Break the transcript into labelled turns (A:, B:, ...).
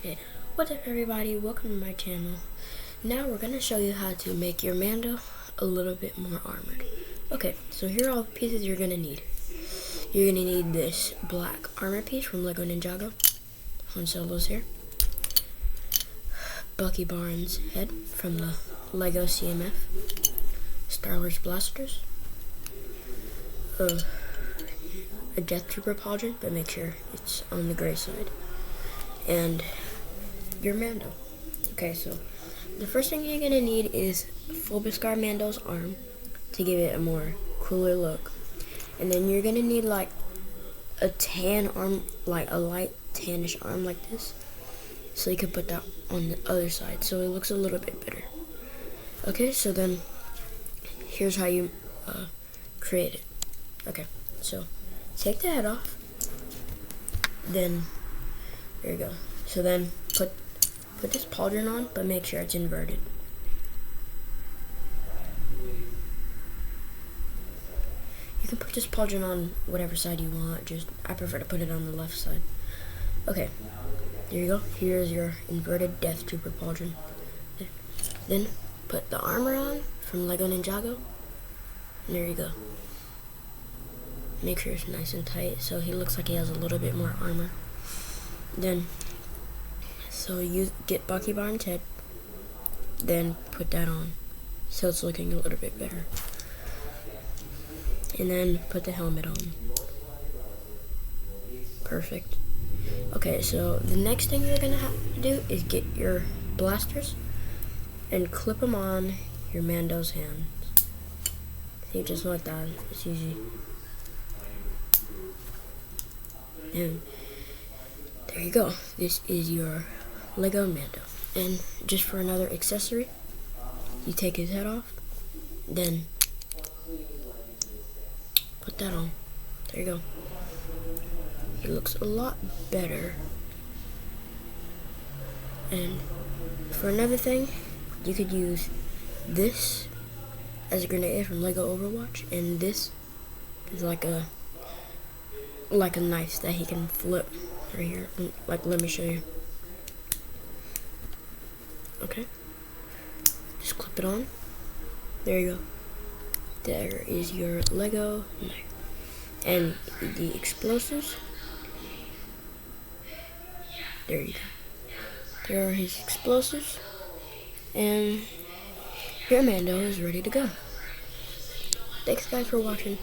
A: Hey, what's up everybody, welcome to my channel. Now we're going to show you how to make your Mando a little bit more armored. Okay, so here are all the pieces you're going to need. You're going to need this black armor piece from Lego Ninjago. Han Solo's here. Bucky Barnes' head from the Lego CMF. Star Wars blasters. A Death Trooper pauldron, but make sure it's on the gray side. And your Mando. Okay, so the first thing you're gonna need is Fulbiscar Mando's arm to give it a more cooler look. And then you're gonna need like a tan arm, like a light tannish arm like this. So you can put that on the other side so it looks a little bit better. Okay, so then here's how you create it. Okay, so take the head off. Then there you go. So then put this pauldron on, but make sure it's inverted. You can put this pauldron on whatever side you want. Just I prefer to put it on the left side. Okay, there you go. Here's your inverted Death Trooper pauldron. Then put the armor on from Lego Ninjago. And there you go. Make sure it's nice and tight so he looks like he has a little bit more armor. Then, so you get Bucky Barnes' head, then put that on so it's looking a little bit better. And then put the helmet on. Perfect. Okay, so the next thing you're gonna have to do is get your blasters and clip them on your Mando's hands. See, just like that. It's easy. And there you go. This is your Lego Mando. And just for another accessory, you take his head off, then put that on. There you go. He looks a lot better. And for another thing, you could use this as a grenade from Lego Overwatch, and this is like a knife that he can flip right here. Like, let me show you. Okay, just clip it on. There you go. There is your Lego knife. And the explosives, there you go. There are his explosives, and your Mando is ready to go. Thanks guys for watching.